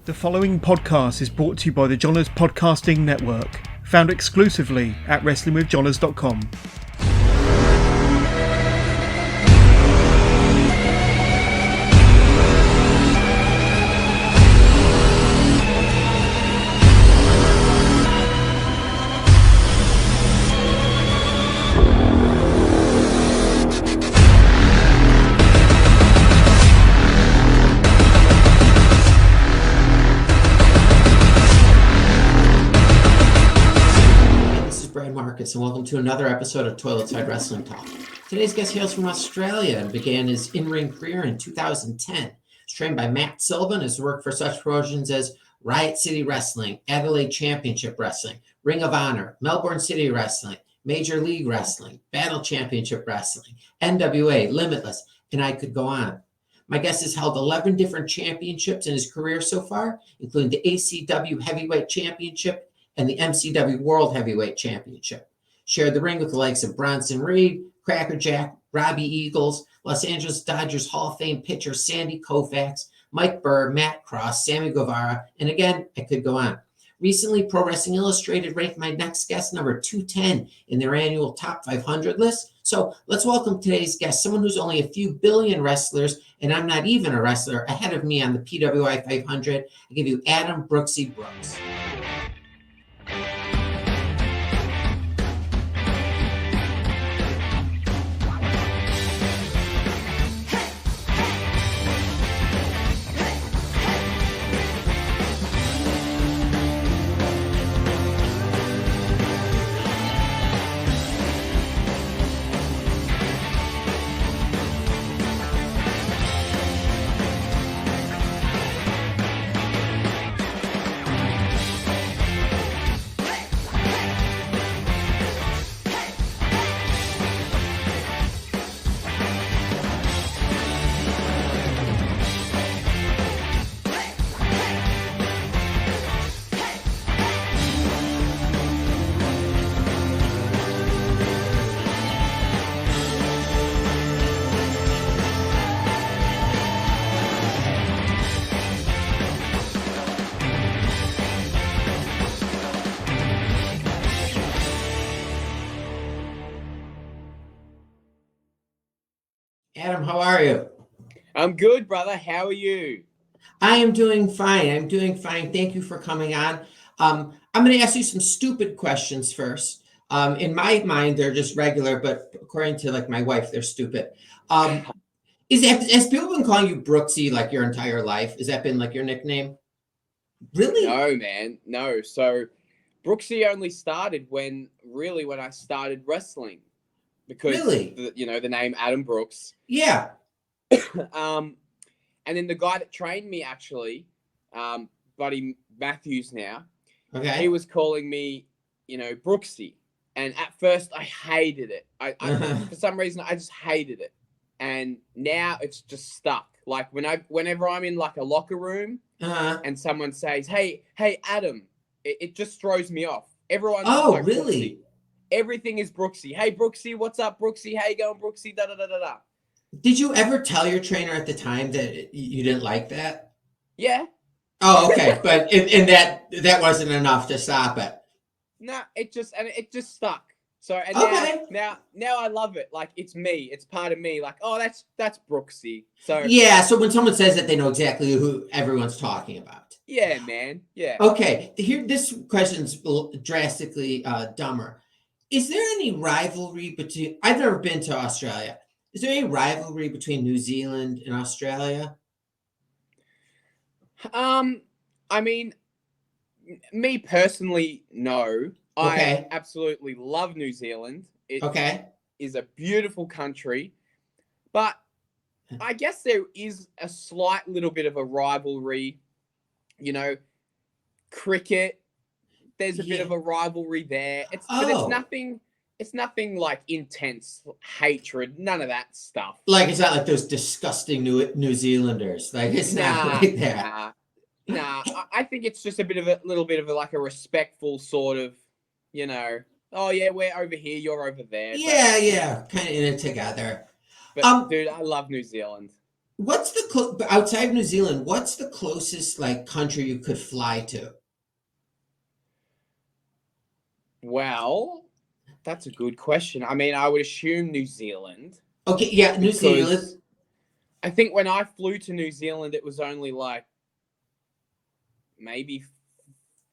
The following podcast is brought to you by the Johners Podcasting Network, found exclusively at wrestlingwithjohners.com. And welcome to another episode of Toilet Side Wrestling Talk. Today's guest hails from Australia and began his in-ring career in 2010. He's trained by Matt Silva and has worked for such promotions as Riot City Wrestling, Adelaide Championship Wrestling, Ring of Honor, Melbourne City Wrestling, Major League Wrestling, Battle Championship Wrestling, NWA, Limitless, and I could go on. My guest has held 11 different championships in his career so far, including the ACW Heavyweight Championship and the MCW World Heavyweight Championship. Shared the ring with the likes of Bronson Reed, Cracker Jack, Robbie Eagles, Los Angeles Dodgers Hall of Fame pitcher Sandy Koufax, Mike Burr, Matt Cross, Sammy Guevara, and again, I could go on. Recently, Pro Wrestling Illustrated ranked my next guest number 210 in their annual Top 500 list. So let's welcome today's guest, someone who's only a few billion wrestlers, and I'm not even a wrestler, ahead of me on the PWI 500. I give you Adam Brooksy Brooks. Adam, how are you? I'm good, brother. How are you? I am doing fine. Thank you for coming on. I'm going to ask you some stupid questions first. In my mind, they're just regular, but according to my wife, they're stupid. Has people been calling you Brooksy like your entire life? Has that been your nickname? Really? No, man. No. So Brooksy only started when I started wrestling. Because really? The name Adam Brooks. Yeah. And then the guy that trained me actually, Buddy Matthews now. Okay. He was calling me, Brooksy. And at first I hated it. I for some reason I just hated it. And now it's just stuck. Like whenever I'm in a locker room and someone says, Hey Adam, it just throws me off. Everyone's really? Brooksy. Everything is Brooksy. Hey, Brooksy, what's up, Brooksy? How you going, Brooksy? Da da da da da. Did you ever tell your trainer at the time that you didn't like that? Yeah. Oh, okay, but and that wasn't enough to stop it. No, it just stuck. So and okay. now I love it. It's me. It's part of me. That's Brooksy. So yeah. So when someone says that, they know exactly who everyone's talking about. Yeah, man. Yeah. Okay. Here, this question's drastically dumber. Is there any rivalry between? I've never been to Australia. Is there any rivalry between New Zealand and Australia? I mean, me personally, no. Okay. I absolutely love New Zealand. It is a beautiful country, but I guess there is a slight little bit of a rivalry. Cricket. There's a bit of a rivalry there. But it's nothing like intense hatred. None of that stuff. It's not like those disgusting New Zealanders. It's not like that. Nah. I think it's just a little bit of a respectful sort of, oh yeah, we're over here, you're over there. Yeah, kind of in it together. But dude, I love New Zealand. What's outside of New Zealand? What's the closest like country you could fly to? Well, that's a good question. I mean, I would assume New Zealand Okay, yeah, New Zealand. because I think when I flew to New Zealand, it was only like maybe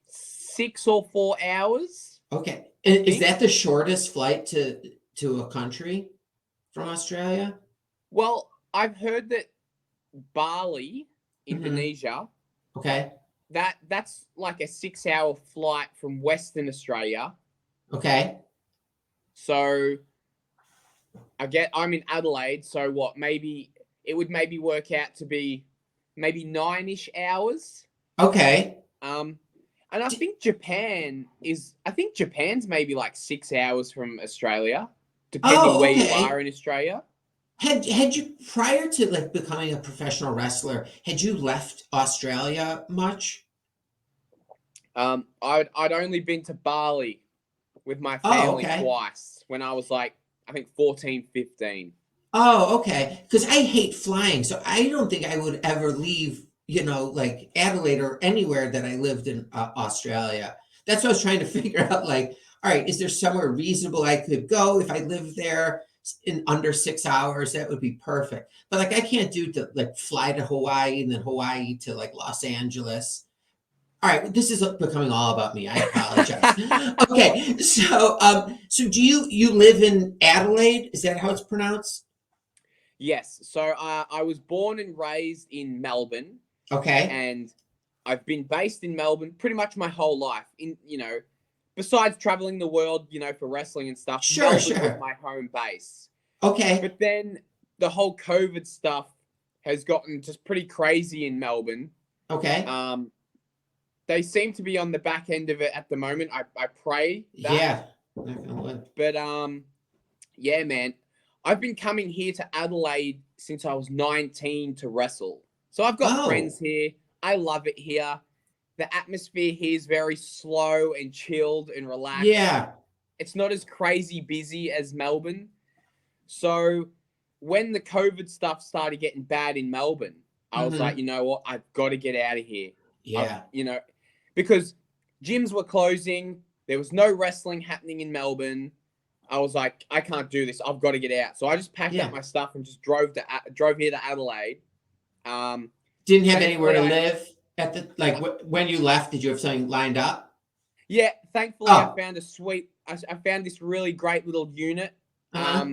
6 or 4 hours. Okay, I is think. that the shortest flight to a country from Australia? Well, I've heard that Bali, Hmm. Indonesia, Okay, that's like a 6 hour flight from Western Australia. okay. So I'm in Adelaide, so what? Maybe it would maybe work out to be maybe 9-ish hours. Okay. Um, and D- I think Japan's maybe like 6 hours from Australia, depending Oh, where you are okay. in Australia. Had you prior to like becoming a professional wrestler, had you left Australia much? I'd only been to Bali with my Oh, family okay. twice when I was like, I think 14, 15. Oh, okay. Because I hate flying, so I don't think I would ever leave, like Adelaide or anywhere that I lived in Australia. That's what I was trying to figure out. Like, all right, is there somewhere reasonable I could go if I lived there in under 6 hours? That would be perfect. But like, I can't do to like fly to Hawaii and then Hawaii to like Los Angeles. All right, this is becoming all about me. I apologize. Okay, so do you live in Adelaide? Is that how it's pronounced? Yes. So I was born and raised in Melbourne, Okay. and I've been based in Melbourne pretty much my whole life. Besides traveling the world, for wrestling and stuff, Sure, Melbourne was sure. my home base. Okay. But then the whole COVID stuff has gotten just pretty crazy in Melbourne. Okay. Um, they seem to be on the back end of it at the moment. I pray that. Yeah. Knock on wood. But yeah, man. I've been coming here to Adelaide since I was 19 to wrestle. So I've got friends Oh, here. I love it here. The atmosphere here is very slow and chilled and relaxed. yeah. It's not as crazy busy as Melbourne. So when the COVID stuff started getting bad in Melbourne, I was like, Mm-hmm. you know what? I've got to get out of here. I've, Yeah. you know, because gyms were closing. There was no wrestling happening in Melbourne. I was like, I can't do this. I've got to get out. So I just packed up Yeah. my stuff and just drove here to Adelaide. Um, Didn't have anywhere thankfully, to live at the like when you left, did you have something lined up? thankfully I Oh, found I found this really great little unit, uh-huh.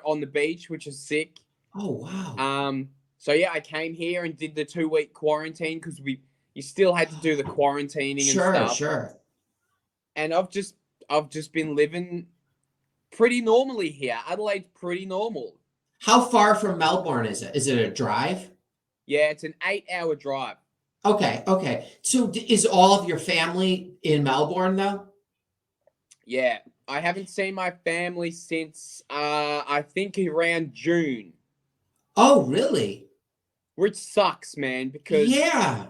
on the beach, which is sick. Oh, wow. Um, so yeah, I came here and did the 2 week quarantine because you still had to do the quarantining and Sure, stuff. sure. And I've just been living pretty normally here. Adelaide's pretty normal. How far from Melbourne is it? Is it a drive? Yeah, it's an 8 hour drive. Okay, okay. So is all of your family in Melbourne though? Yeah, I haven't seen my family since I think around June, Oh, really? which sucks, man, because Yeah.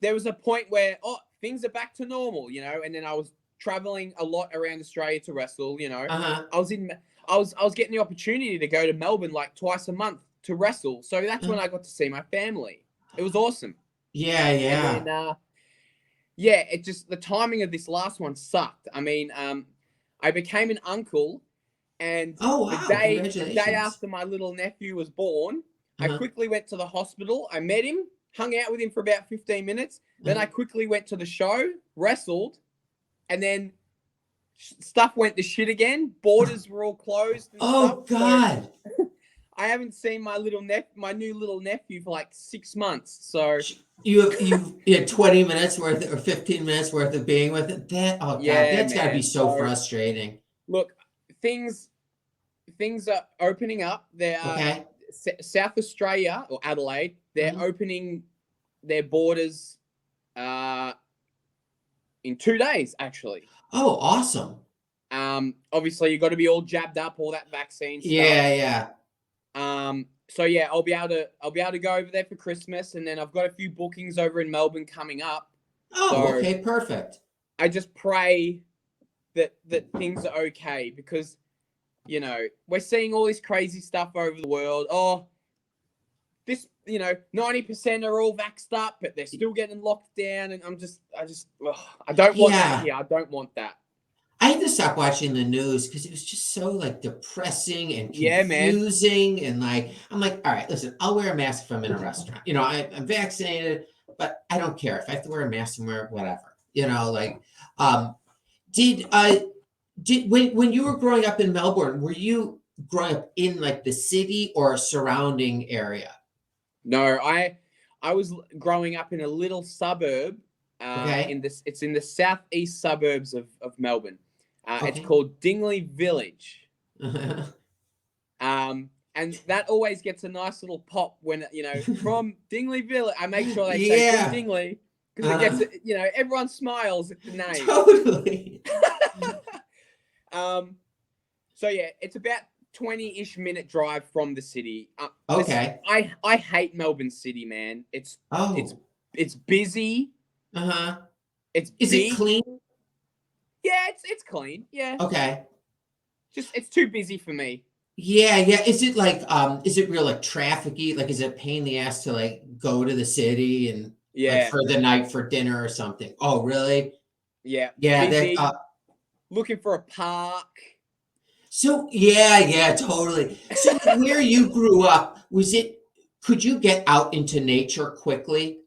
there was a point where things are back to normal, and then I was traveling a lot around Australia to wrestle. Uh-huh. I was getting the opportunity to go to Melbourne like twice a month to wrestle, so that's when Uh, I got to see my family. It was awesome. yeah, And then yeah. yeah, it just the timing of this last one sucked. I mean, I became an uncle, and Oh, the wow. day Congratulations. after my little nephew was born, I Uh-huh. quickly went to the hospital. I met him, hung out with him for about 15 minutes. Then I Uh-huh. quickly went to the show, wrestled, and then stuff went to shit again. Borders were all closed and stuff. Oh, So God. I haven't seen my new little nephew for like 6 months. So You had 20 minutes worth or 15 minutes worth of being with it. Oh God, yeah, that's gotta be man. so So frustrating. look, things things are opening up. There are Okay. South Australia or Adelaide. They're Mhm. opening their borders uh, in 2 days, actually. Oh, awesome. Obviously, you got to be all jabbed up, all that vaccine stuff. Yeah, yeah. So yeah, I'll be able to go over there for Christmas, and then I've got a few bookings over in Melbourne coming up. Oh, So okay, perfect. I just pray that things are okay because we're seeing all this crazy stuff over the world. Oh, this, 90% are all vaxxed up, but they're still getting locked down. And I don't want that here. I don't want that. I had to stop watching the news because it was just so like depressing and Yeah, man. confusing. And like, I'm like, all right, listen, I'll wear a mask if I'm in a restaurant. I'm vaccinated, but I don't care if I have to wear a mask somewhere, whatever. When you were growing up in Melbourne, were you growing up in like the city or a surrounding area? No, I was growing up in a little suburb. Okay. It's in the southeast suburbs of Melbourne. Okay. It's called Dingley Village. And that always gets a nice little pop when from Dingley Village. I make sure they say from Dingley because it gets everyone smiles at the name. Totally. So yeah, it's about 20-ish minute drive from the city. Okay. I hate Melbourne City, man. It's busy. It's Is big. it clean? Yeah, it's clean. Yeah. Okay. Just it's too busy for me. Yeah. Is it like is it real like trafficy? Like is it a pain in the ass to like go to the city and like for the night for dinner or something? Oh, really? Yeah. Yeah, busy, looking for a park. So yeah, totally. So where you grew up, could you get out into nature quickly?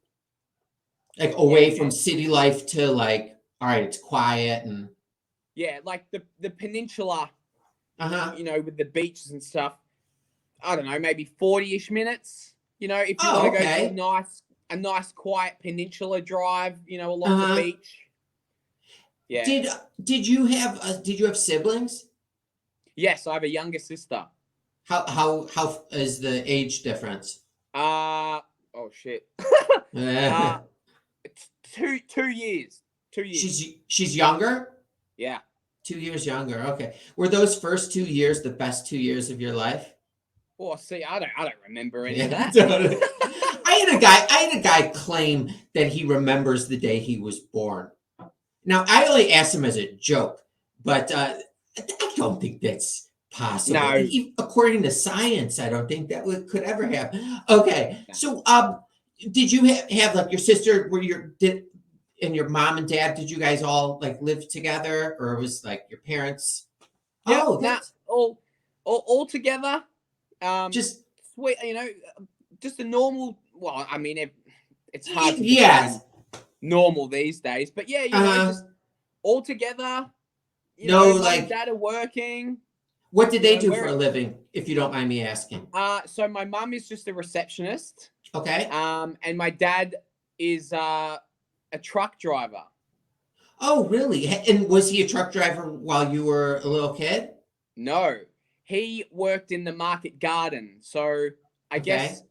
Like away from city life to like, all right, it's quiet and like the peninsula, uh-huh. With the beaches and stuff. I don't know, maybe 40-ish minutes. If you want to go to a nice quiet peninsula drive, along the beach. Yeah. Did you have siblings? Yes, I have a younger sister. How is the age difference? Oh shit. 2 years. 2 years. She's younger? Yeah. 2 years younger. Okay. Were those first 2 years the best 2 years of your life? Oh, see, I don't remember any of that. I had a guy claim that he remembers the day he was born. Now, I only asked him as a joke, but I don't think that's possible. No. According to science, I don't think that could ever happen. Okay. So, did you have like your sister, and your mom and dad, did you guys all like live together, or it was like your parents? Yeah, all together. Just sweet, just a normal. Well, I mean, it's hard to yes. Normal these days, but yeah, just all together. No, mom like and dad are working. What did they do for a living, if you don't mind me asking? So my mum is just a receptionist. Okay. And my dad is a truck driver. Oh, really? And was he a truck driver while you were a little kid? No, he worked in the market garden. So I guess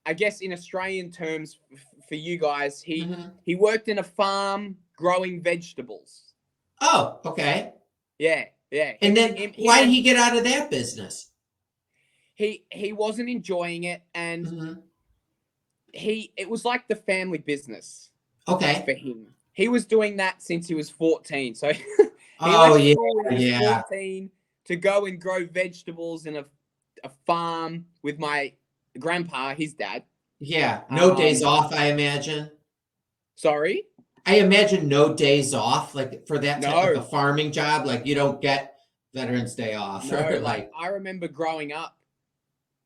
in Australian terms for you guys, he worked in a farm growing vegetables. Oh, okay. Yeah. And then why did he get out of that business? He wasn't enjoying it, and it was like the family business. Okay. For him, he was doing that since he was 14. So he left school when he was 14 to go and grow vegetables in a farm with my grandpa, his dad. Yeah. No days off, I imagine. Sorry? I imagine no days off, like for that type of a farming job, like you don't get Veterans Day off. No, like I remember growing up,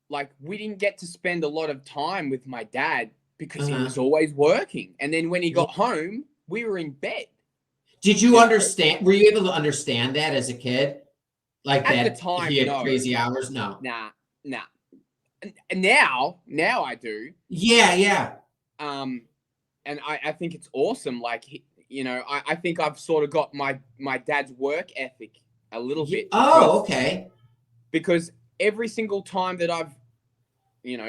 like we didn't get to spend a lot of time with my dad because he was always working. And then when he got home, we were in bed. Did you understand? Were you able to understand that as a kid? Like at that the time, he had crazy hours? No. Nah. And now I do. Yeah. And I think it's awesome. Like, I think I've sort of got my dad's work ethic a little bit. Oh, okay. Because every single time that I've,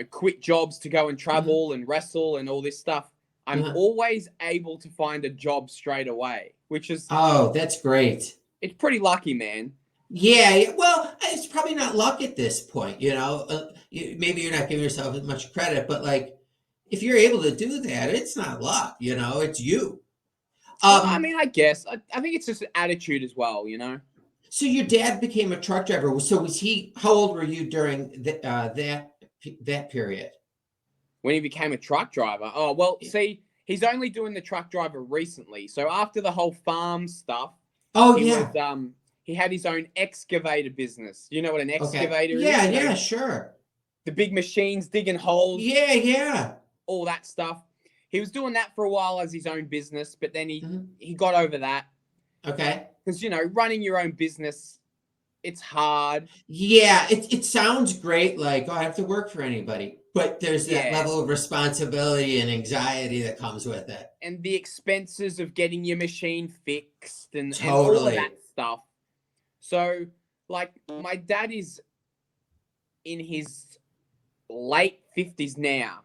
quit jobs to go and travel and wrestle and all this stuff, I'm always able to find a job straight away, which is... Oh, that's great. It's pretty lucky, man. Yeah. Well, it's probably not luck at this point, maybe you're not giving yourself as much credit, but like, if you're able to do that, it's not luck, it's you. Well, I mean, I guess. I think it's just an attitude as well, So your dad became a truck driver. So how old were you during that period? when he became a truck driver. Oh, well, see, he's only doing the truck driver recently. So after the whole farm stuff, he had his own excavator business. You know what an excavator is? Yeah, sure. The big machines digging holes. Yeah. All that stuff. He was doing that for a while as his own business, but then he got over that. Okay. Because, running your own business, it's hard. Yeah, it sounds great, like, I have to work for anybody. But there's that level of responsibility and anxiety that comes with it. And the expenses of getting your machine fixed and Totally. and all of that stuff. So, like, my dad is in his late 50s now.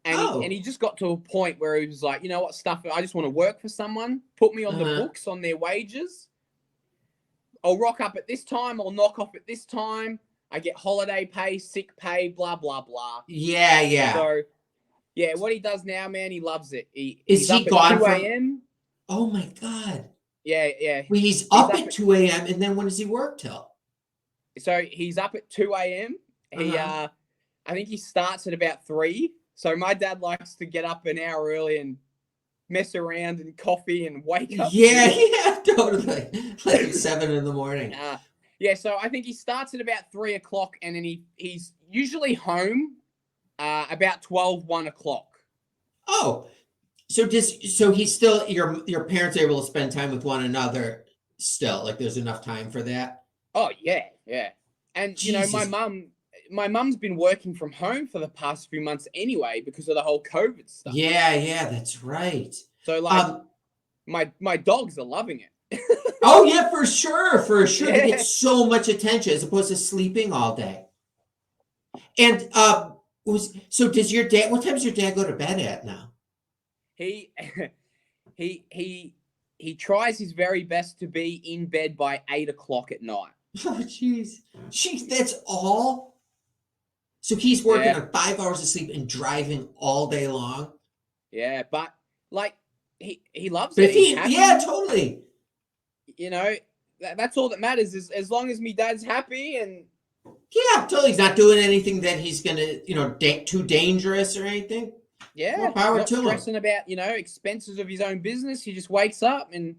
And he just got to a point where he was like, you know what, stuff, I just want to work for someone. Put me on the books on their wages. I'll rock up at this time. I'll knock off at this time. I get holiday pay, sick pay, blah, blah, blah. Yeah. So, what he does now, man, he loves it. Is he gone at 2 a.m.? Oh, my God. Yeah. Well, he's up at 2 a.m., and then when does he work till? So he's up at 2 a.m. I think he starts at about 3. So my dad likes to get up an hour early and mess around and coffee and wake up. Yeah, totally. Like 7 in the morning. So I think he starts at about 3 o'clock, and then he's usually home about 12, 1 o'clock. Oh, so he's still, your parents are able to spend time with one another still? Like there's enough time for that? Oh, yeah. And, Jesus. my mum's been working from home for the past few months anyway because of the whole COVID stuff. Yeah, that's right. So, like, my dogs are loving it. Oh, yeah, for sure. Yeah. They get so much attention as opposed to sleeping all day. And so does your dad, what time does your dad go to bed at now? He tries his very best to be in bed by 8 o'clock at night. Oh, jeez. That's all? So he's working on 5 hours of sleep and driving all day long? Yeah, but, like, he loves it. Yeah, totally. That's all that matters is as long as me dad's happy and... Yeah, totally. He's not doing anything that he's going to, too dangerous or anything. Yeah. More power not to him. Stressing about, expenses of his own business. He just wakes up and,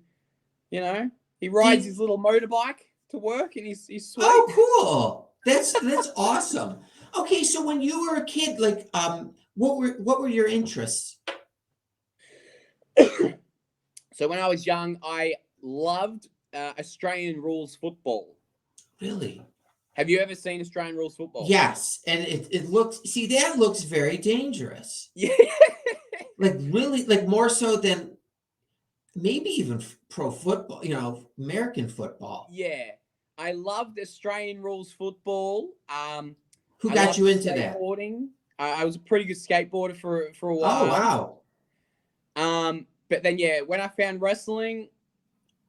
he rides his little motorbike to work and he's sweet. Oh, cool. That's awesome. Okay, so when you were a kid, like, what were your interests? So when I was young, I loved Australian rules football. Really? Have you ever seen Australian rules football? Yes, and it looks. See, that looks very dangerous. Yeah. Like really, like more so than maybe even pro football. American football. Yeah, I loved Australian rules football. Who got you into that? Skateboarding. I was a pretty good skateboarder for a while. Oh, wow. But then, when I found wrestling,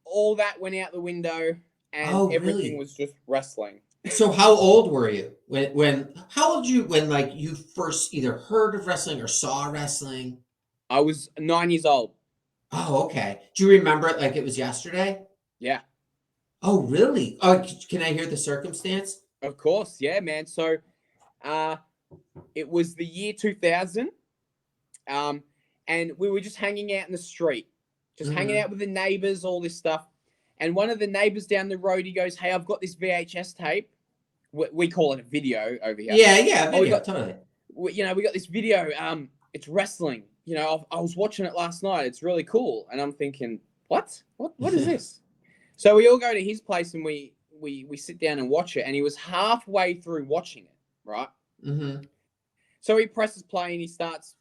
all that went out the window and everything was just wrestling. So how old were you when you first either heard of wrestling or saw wrestling? I was 9 years old. Oh, okay. Do you remember it like it was yesterday? Yeah. Oh, really? Oh, can I hear the circumstance? Of course. Yeah, man. So, it was the year 2000. And we were just hanging out in the street, hanging out with the neighbors, all this stuff. And one of the neighbors down the road, he goes, "Hey, I've got this VHS tape." We call it a video over here. Yeah, video, totally. We got this video. It's wrestling. I was watching it last night. It's really cool. And I'm thinking, what is this? So we all go to his place and we sit down and watch it. And he was halfway through watching it, right? Mm-hmm. So he presses play and he starts,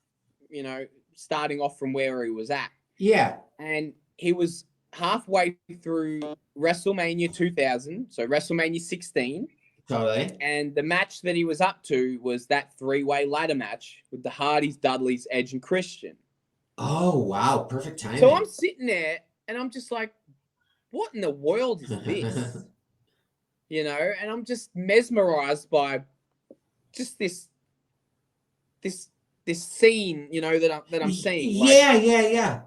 starting off from where he was at. Yeah. And he was halfway through WrestleMania 2000, so WrestleMania 16. Totally. And the match that he was up to was that 3-way ladder match with the Hardys, Dudleys, Edge, and Christian. Oh, wow. Perfect timing. So I'm sitting there and I'm just like, what in the world is this? And I'm just mesmerized by just this scene, that I'm seeing. Yeah.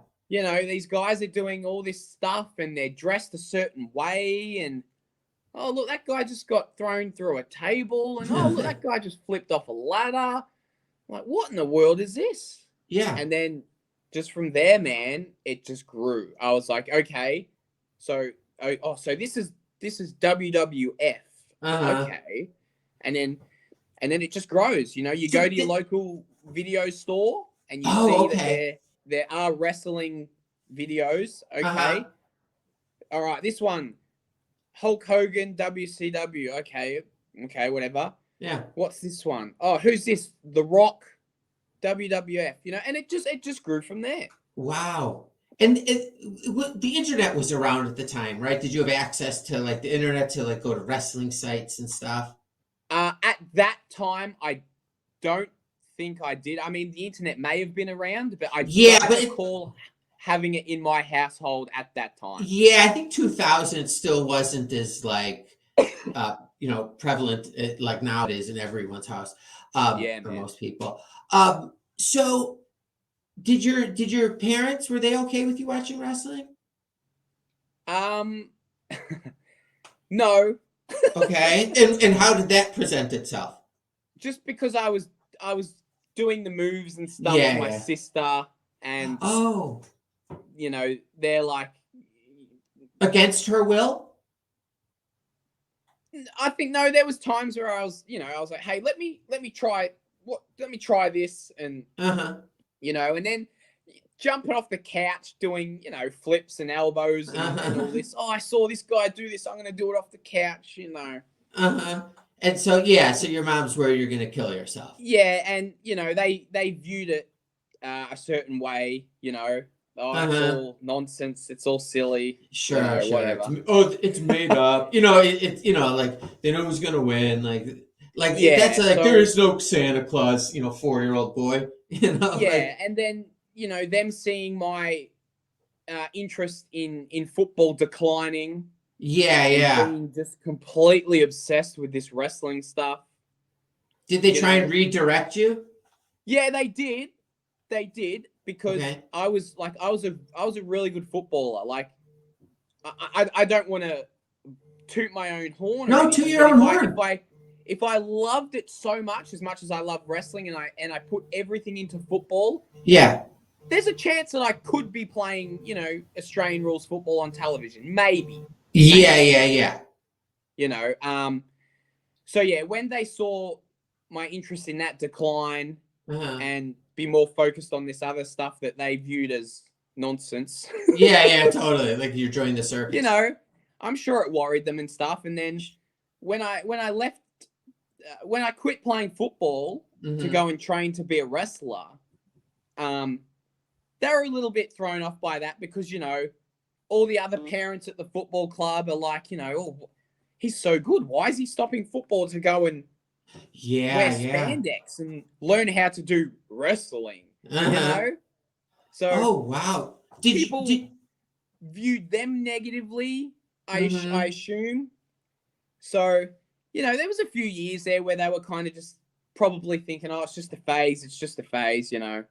These guys are doing all this stuff and they're dressed a certain way. And, oh, look, that guy just got thrown through a table. And, oh, look, that guy just flipped off a ladder. like, what in the world is this? Yeah. And then just from there, man, it just grew. I was like, okay, so so this is WWF. Okay. And then it just grows. You know, you go to your local video store and you see that there are wrestling videos. Okay. All right, this one, Hulk Hogan, WCW. Okay, whatever. Yeah. What's this one? Oh, who's this? The Rock, WWF. You know, and it just grew from there. Wow. And the internet was around at the time, right? Did you have access to like the internet to like go to wrestling sites and stuff? At that time, I don't think I did. I mean, the internet may have been around, but I don't recall having it in my household at that time. Yeah, I think 2000 still wasn't as like, prevalent like nowadays in everyone's house. For most people. So did your parents, were they okay with you watching wrestling? No. Okay. And how did that present itself? Just because I was doing the moves and stuff with my sister, and they're like against her will. I think no, there was times where I was like, hey, let me try this, and and then jumping off the couch doing flips and elbows and all this. Oh, I saw this guy do this, I'm gonna do it off the couch, And so your mom's worried you're gonna kill yourself. Yeah, and they viewed it a certain way, it's all nonsense, it's all silly. Sure. Whatever. It's made up. Like they know who's gonna win. That's like there is no Santa Claus, 4-year-old boy. And then them seeing my interest in football declining. Being just completely obsessed with this wrestling stuff. Did they try and redirect you? Yeah, they did. Because I was a really good footballer. Like, I don't want to toot my own horn. No, toot your own horn. If I loved it so much as I love wrestling, and I put everything into football, there's a chance that I could be playing, Australian rules football on television, maybe. Yeah. So when they saw my interest in that decline and be more focused on this other stuff that they viewed as nonsense. Totally. Like you're joining the circus. I'm sure it worried them and stuff. And then when I left, when I quit playing football to go and train to be a wrestler, they were a little bit thrown off by that because, all the other parents at the football club are like, oh, he's so good. Why is he stopping football to go and wear spandex and learn how to do wrestling? So, oh wow, people viewed them negatively. I assume. So, there was a few years there where they were kind of just probably thinking, oh, it's just a phase.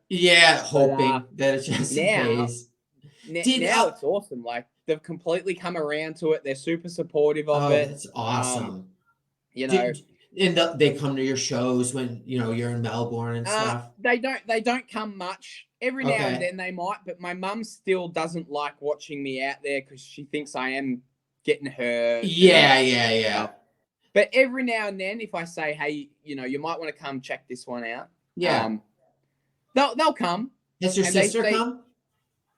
Yeah, hoping that it's just a phase. Now it's awesome. Like, they've completely come around to it. They're super supportive of it. That's awesome. And they come to your shows when you're in Melbourne and stuff. They don't come much. Every now and then they might, but my mum still doesn't like watching me out there because she thinks I am getting hurt. Yeah. But every now and then, if I say, hey, you might want to come check this one out. They'll come. Has your sister come?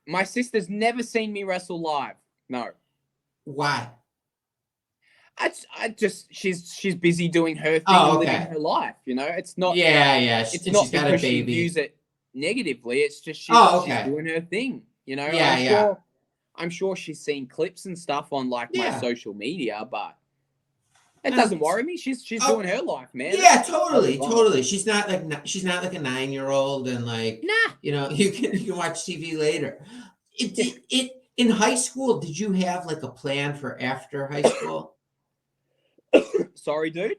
My sister's never seen me wrestle live. No. Why? She's busy doing her thing and living her life. It's not. It's not she's got because a baby. she views it negatively. It's just she's doing her thing. I'm sure she's seen clips and stuff on my social media, but it doesn't worry me. She's doing her life, man. Yeah, totally. She's not like a 9-year-old and like you can watch TV later. In high school, did you have like a plan for after high school? Sorry, dude.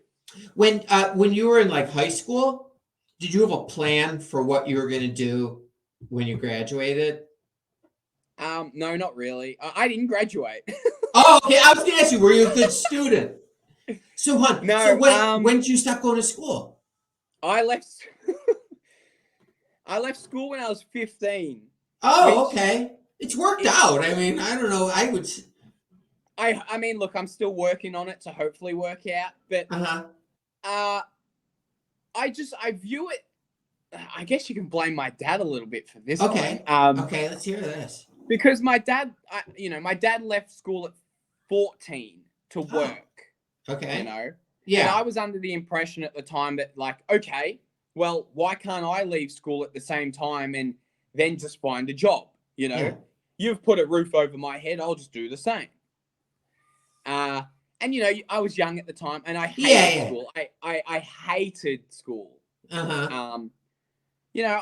When you were in like high school, did you have a plan for what you were going to do when you graduated? No, not really. I didn't graduate. Oh, okay. I was going to ask you, were you a good student? So, No. when did you stop going to school? I left. I left school when I was 15. Oh, Which okay. It's worked out. I mean, I don't know. I would. I mean, look, I'm still working on it to hopefully work out, but Uh-huh. I view it. I guess you can blame my dad a little bit for this Okay. one. Okay, let's hear this. Because my dad, my dad left school at 14 to Oh, work. okay. You know, and Yeah. I was under the impression at the time that, like, okay, well, why can't I leave school at the same time and then just find a job? You know, Yeah. you've put a roof over my head, I'll just do the same. And I was young at the time, and I hated school. I hated school. Uh-huh.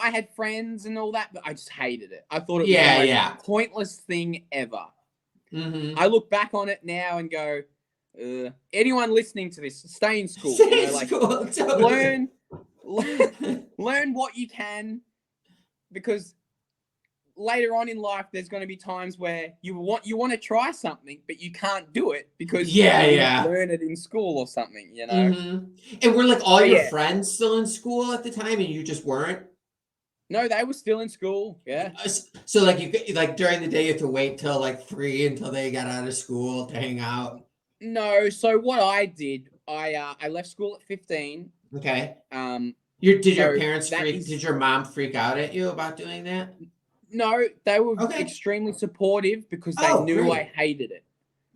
I had friends and all that, but I just hated it. I thought it was Yeah, the most yeah. pointless thing ever. Mm-hmm. I look back on it now and go, anyone listening to this, stay in school. Stay in school, totally. learn what you can, because later on in life, there's going to be times where you want to try something, but you can't do it because you didn't learn it in school or something, Mm-hmm. And were like all So, your yeah. friends still in school at the time, and you just weren't? No, they were still in school. Yeah. So like during the day you have to wait till like 3 until they got out of school to hang out. No, so what I did, I left school at 15. Okay. Did Your parents did your mom freak out at you about doing that? No, they were Okay. extremely supportive because they knew great. I hated it.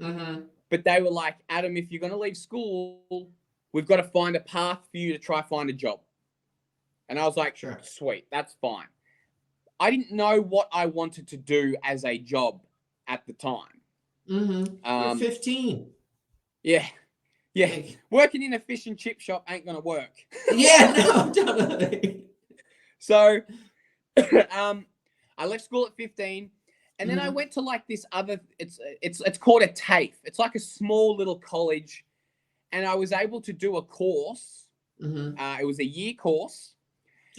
Mm-hmm. But they were like, Adam, if you're going to leave school, we've got to find a path for you to try find a job. And I was like, Sure. Sweet, that's fine. I didn't know what I wanted to do as a job at the time. Mm-hmm. You're 15. Yeah. Yeah. Like, working in a fish and chip shop ain't going to work. yeah, no, totally. So, I left school at 15, and then I went to like this other. It's called a TAFE. It's like a small little college, and I was able to do a course. Mm-hmm. It was a year course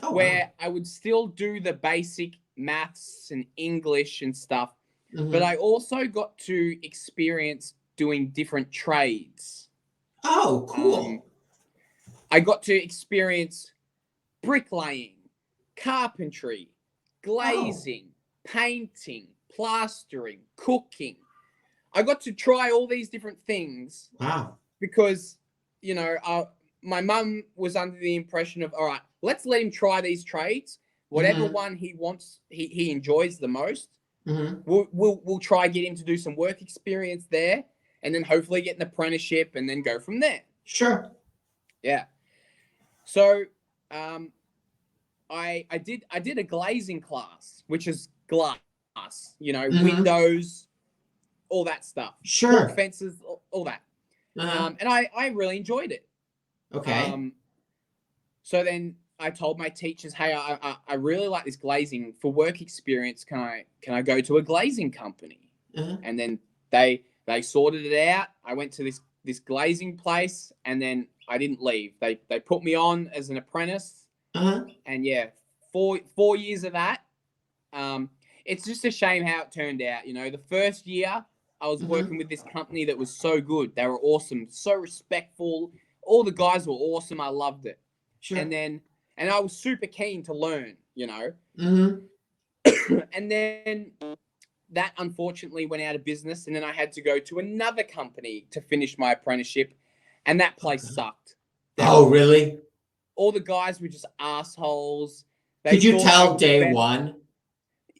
wow. where I would still do the basic maths and English and stuff, Mm-hmm. but I also got to experience doing different trades. Oh, cool. I got to experience bricklaying, carpentry, glazing, painting, plastering, cooking. I got to try all these different things. Wow. Because, my mum was under the impression of, all right, let's let him try these trades. Whatever one he wants, he enjoys the most. Mm-hmm. We'll try get him to do some work experience there, and then hopefully get an apprenticeship and then go from there. Sure. Yeah. So, I did a glazing class, which is glass, windows, all that stuff. Sure. Fences, all that. Uh-huh. And I really enjoyed it. Okay. So then I told my teachers, hey, I really like this glazing. For work experience, can I go to a glazing company? Uh-huh. And then they sorted it out. I went to this glazing place, and then I didn't leave. They put me on as an apprentice. Uh-huh. And yeah, 4 years of that. It's just a shame how it turned out. The first year I was working with this company that was so good. They were awesome, so respectful. All the guys were awesome. I loved it. Sure. And I was super keen to learn, Mm-hmm. And then that unfortunately went out of business, and then I had to go to another company to finish my apprenticeship, and that place sucked. Really? All the guys were just assholes. Could you tell day one?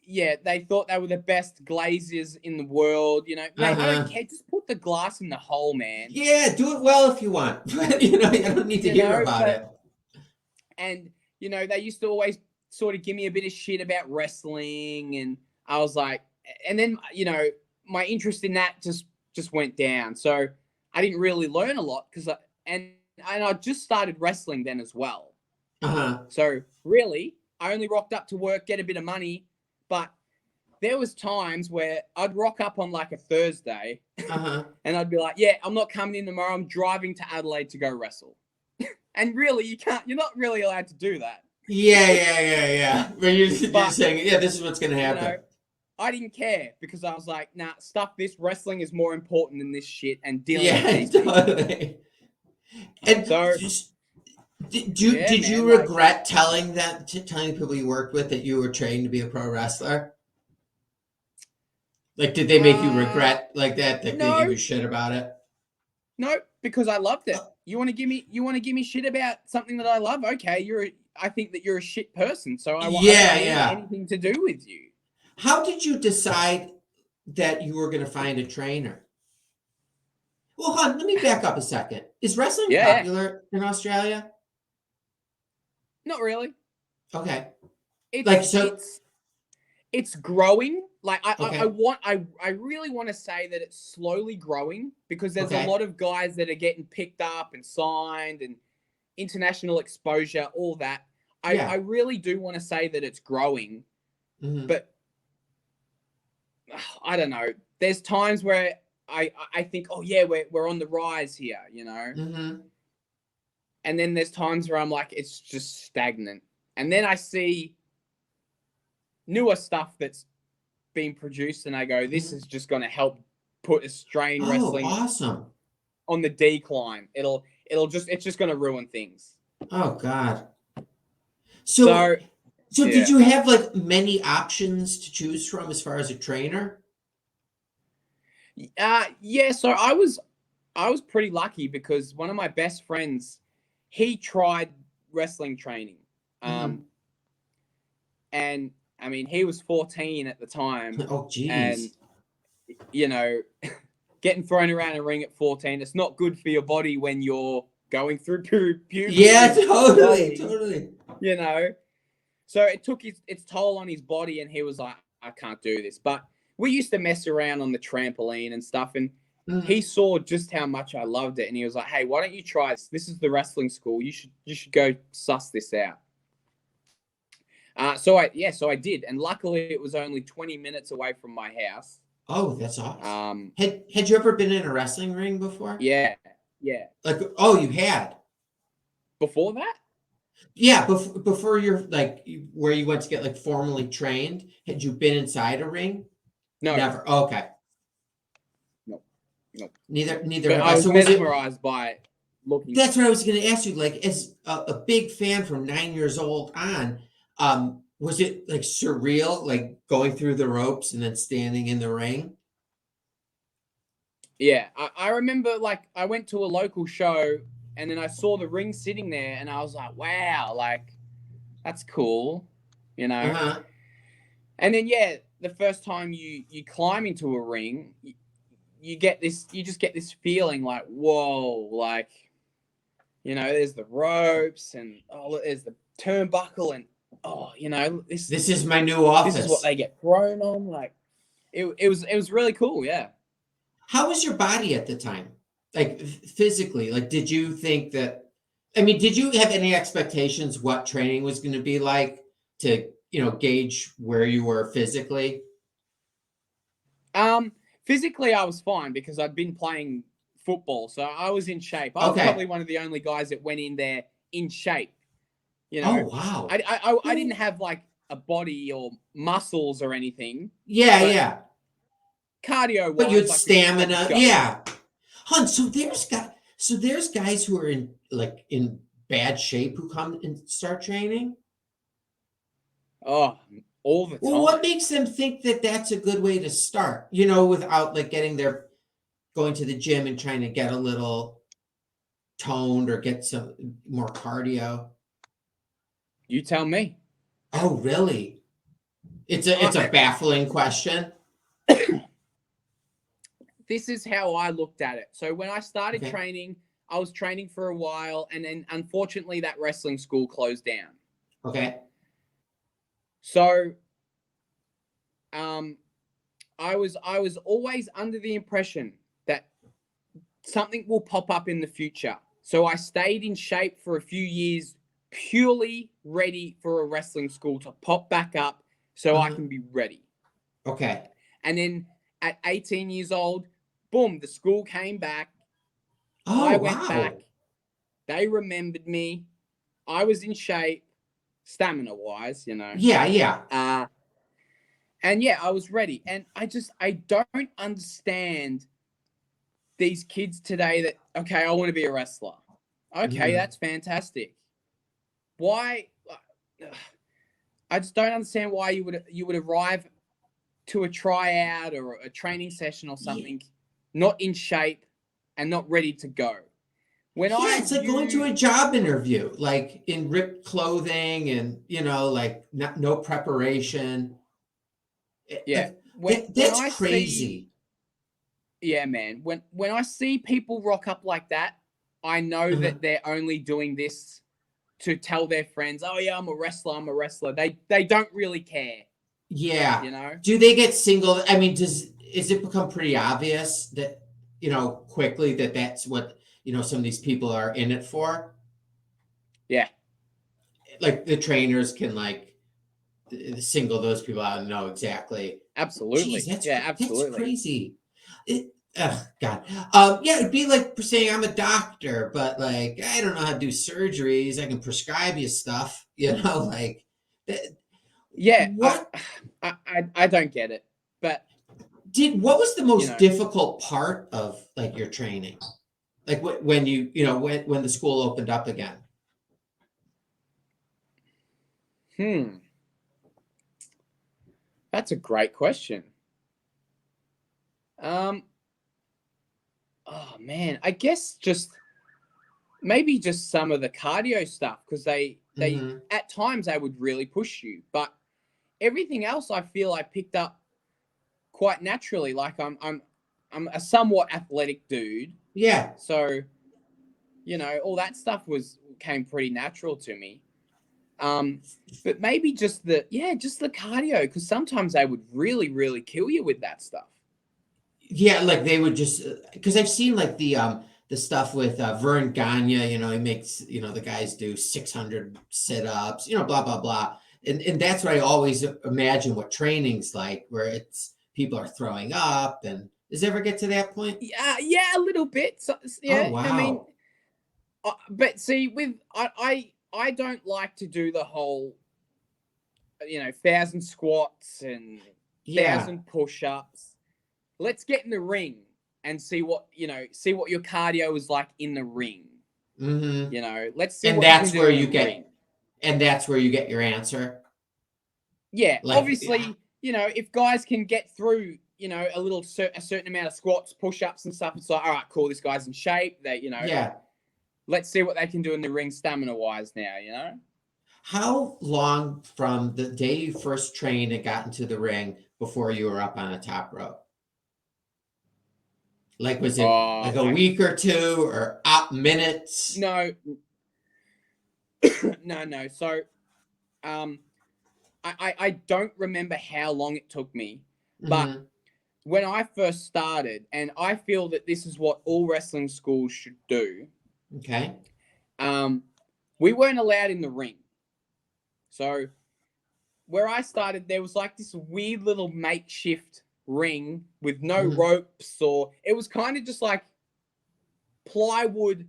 Yeah, they thought they were the best glaziers in the world. Mate, I don't care. Just put the glass in the hole, man. Yeah, do it well if you want. But, you don't need to hear about it. And, they used to always sort of give me a bit of shit about wrestling. And I was like, and then, my interest in that just went down. So I didn't really learn a lot and I just started wrestling then as well. Uh-huh. So really, I only rocked up to work, get a bit of money. But there was times where I'd rock up on like a Thursday and I'd be like, yeah, I'm not coming in tomorrow. I'm driving to Adelaide to go wrestle. And really, you're not really allowed to do that. Yeah. But you're saying, yeah, this is what's going to happen. I didn't care because I was like, nah, stuff this. Wrestling is more important than this shit and dealing with these totally. And so, Did you man, like, regret telling telling people you worked with that you were trained to be a pro wrestler? Like, did they make you regret like that? That they give no, you shit about it? no, because I loved it. You want to give me shit about something that I love? Okay, I think that you're a shit person, so I don't Yeah, need yeah. anything to do with you. How did you decide that you were going to find a trainer? Well, hold on, let me back up a second. Is wrestling Yeah, yeah. popular in Australia? Not really. Okay. Like, It's so, it's it's growing. Like okay, I really want to say that it's slowly growing because there's a okay, lot of guys that are getting picked up and signed and international exposure, all that. I yeah. really do want to say that it's growing, Hmm. but I don't know. There's times where I think, oh yeah, we're on the rise here, you know. Hmm. And then there's times where I'm like, it's just stagnant. And then I see newer stuff that's being produced, and I go, this Hmm. is just going to help put Australian Oh, wrestling awesome. on the decline. It's just going to ruin things. Oh, God. So, So so did yeah, you have like many options to choose from as far as a trainer? yeah. So I was pretty lucky because one of my best friends, he tried wrestling training, Hmm. um, and I mean he was 14 at the time, Oh, and geez. you know, getting thrown around a ring at 14, it's not good for your body when you're going through puberty Yeah, and totally, growing, totally. you know. So it took its toll on his body, and he was like, I can't do this. But we used to mess around on the trampoline and stuff, and he Hmm. saw just how much I loved it, and he was like, hey, why don't you try this? This is the wrestling school. You should go suss this out. So I did, and luckily it was only 20 minutes away from my house. Oh, that's awesome. Um, Had you ever been in a wrestling ring before? yeah, yeah. Like, oh, you had. Before that, Yeah, before you're like where you went to get like formally trained, had you been inside a ring? no, Never. Oh, okay. no, no. Neither But have I I. was So was it? mesmerized by looking at That's it. what I was going to ask you. Like, as a big fan from 9 years old on, was it like surreal, like going through the ropes and then standing in the ring? Yeah, I remember like I went to a local show and then I saw the ring sitting there and I was like, wow, like that's cool, you Uh know. huh. And then yeah, the first time you climb into a ring, you just get this feeling like whoa, like there's the ropes and oh, there's the turnbuckle and oh, This is my new this is what office. they get thrown on. Like it was really cool. Yeah. How was your body at the time? Like physically, like did you think that I mean, did you have any expectations what training was going to be like to, gauge where you were physically? Um, Physically, I was fine because I'd been playing football, so I was in shape. I was Okay. probably one of the only guys that went in there in shape. You Oh, know, wow. I didn't Well, have like a body or muscles or anything, yeah, but yeah. cardio But you wise, had I could stamina. go. Yeah. Hun, so there's guys who are in bad shape who come and start training? Oh, all the Well, what time. makes them think that that's a good way to start? Without like going to the gym and trying to get a little toned or get some more cardio. You tell me. Oh, really? It's a baffling question. This is how I looked at it. So when I started Okay. training, I was training for a while, and then unfortunately that wrestling school closed down. Okay. So um, I was always under the impression that something will pop up in the future. So I stayed in shape for a few years, purely ready for a wrestling school to pop back up so I Uh-huh. can be ready. Okay. And then at 18 years old, boom, the school came back. I Oh, went wow. back. They remembered me. I was in shape, stamina wise, Yeah, yeah. Uh, and yeah, I was ready. And I don't understand these kids today that, okay, I want to be a wrestler. Okay, Mhm. that's fantastic. why? I just don't understand why you would arrive to a tryout or a training session or something, not in shape and not ready to go. It's like going to a job interview, like in ripped clothing and, like no preparation. Yeah. That's crazy. Yeah, man. When I see people rock up like that, I know that they're only doing this to tell their friends, oh yeah, I'm a wrestler. They don't really care. Yeah. Do they get singled? I mean, is it become pretty obvious that, quickly that's what, some of these people are in it for? Yeah. Like the trainers can single those people out and know exactly. Absolutely. Jeez, absolutely. That's crazy. God. It'd be like saying I'm a doctor, but I don't know how to do surgeries. I can prescribe you stuff, Yeah. What? I don't get it. But what was the most difficult part of your training? Like when you when the school opened up again? That's a great question. Oh man, I guess maybe just some of the cardio stuff, because they at times they would really push you, but everything else I feel I picked up quite naturally. Like I'm a somewhat athletic dude. Yeah. So, all that stuff came pretty natural to me. But maybe just the cardio, because sometimes they would really, really kill you with that stuff. Yeah, they would just, because I've seen the stuff with Vern Gagne, he makes, the guys do 600 sit-ups, blah, blah, blah. And that's what I always imagine what training's like, where it's people are throwing up. And does it ever get to that point? Yeah, a little bit. So, yeah, oh, wow. I mean, but see, I don't like to do the whole, 1,000 squats and 1,000 push-ups. Let's get in the ring and see what your cardio is like in the ring. Let's see. And that's where you get, and that's where you get your answer. Yeah, obviously, if guys can get through, a certain amount of squats, push-ups and stuff, it's like, all right, cool, this guy's in shape. They, let's see what they can do in the ring stamina-wise now, How long from the day you first trained and got into the ring before you were up on the top rope? Was it a week or two or minutes? No. No. So, I don't remember how long it took me, but when I first started, and I feel that this is what all wrestling schools should do. Okay. We weren't allowed in the ring. So where I started, there was this weird little makeshift ring with no ropes, or it was kind of just plywood,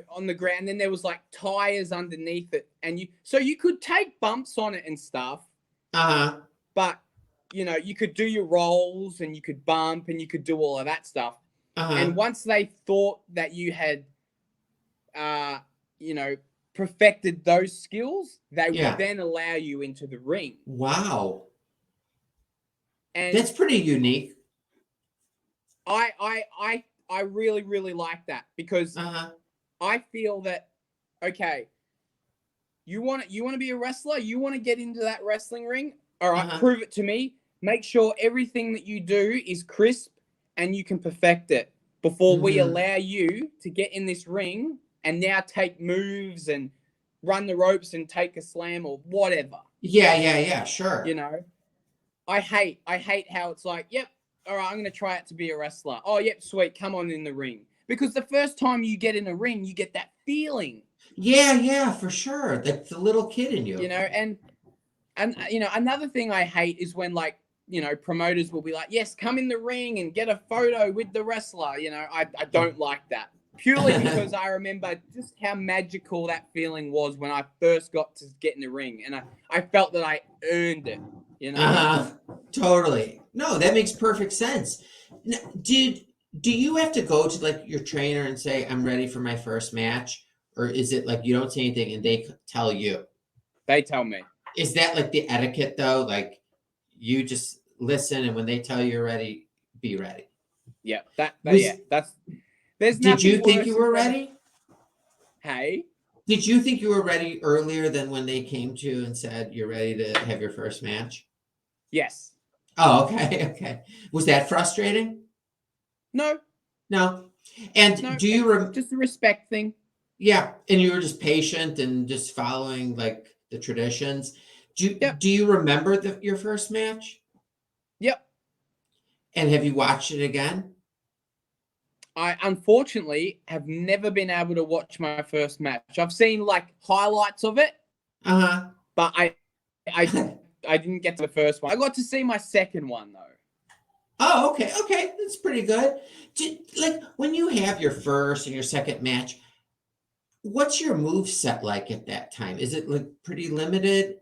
on the ground. Then there was tires underneath it, and you could take bumps on it and stuff. But you could do your rolls and you could bump and you could do all of that stuff. And once they thought that you had, perfected those skills, they would then allow you into the ring. Wow. And that's pretty unique. I really, really like that, because I feel that, okay, you want to be a wrestler, you want to get into that wrestling ring, all right, prove it to me. Make sure everything that you do is crisp and you can perfect it before we allow you to get in this ring and now take moves and run the ropes and take a slam or whatever. Yeah, sure. I hate how it's yep, all right, I'm going to try out to be a wrestler. Oh, yep, sweet, come on in the ring. Because the first time you get in a ring, you get that feeling. Yeah, for sure. That's the little kid in you. And another thing I hate is when promoters will be like, yes, come in the ring and get a photo with the wrestler. I don't like that. Purely because I remember just how magical that feeling was when I first got to get in the ring. And I felt that I earned it, Totally. No, that makes perfect sense. Do you have to go to your trainer and say, I'm ready for my first match? or is it like you don't say anything and they tell you? They tell me. Is that like the etiquette though? Like you just listen, and when they tell you you're ready, be ready. Yeah, Was, that's. There's did nothing you think you worse were than ready? hey. Did you think you were ready earlier than when they came to you and said you're ready to have your first match? Yes. Oh, okay, okay. Was that frustrating? No. No. And No. do you Just a respect thing. yeah, and you were just patient and just following like the traditions. Yep. Do you remember your first match? Yep. And have you watched it again? I unfortunately have never been able to watch my first match. I've seen like highlights of it, Uh-huh. but I didn't get to the first one. I got to see my second one though. Oh, okay, okay. That's pretty good. Like when you have your first and your second match, what's your move set like at that time? Is it like pretty limited?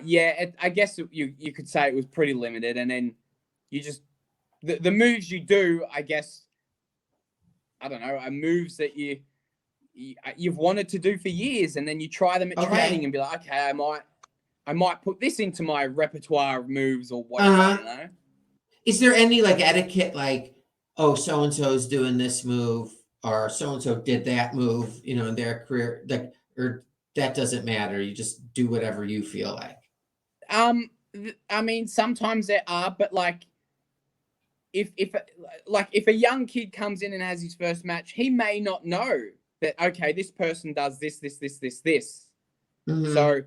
Yeah, I guess you could say it was pretty limited, and then you just the moves you do, I guess, I don't know, are moves that you've wanted to do for years, and then you try them at training and be like, okay, I might put this into my repertoire of moves or whatever, Uh-huh. you know. Is there any like etiquette, like, oh, so and so is doing this move, or so and so did that move, in their career, like, or that doesn't matter. You just do whatever you feel like. I mean, sometimes there are, but like, if a young kid comes in and has his first match, he may not know that okay, this person does this. Mm-hmm. So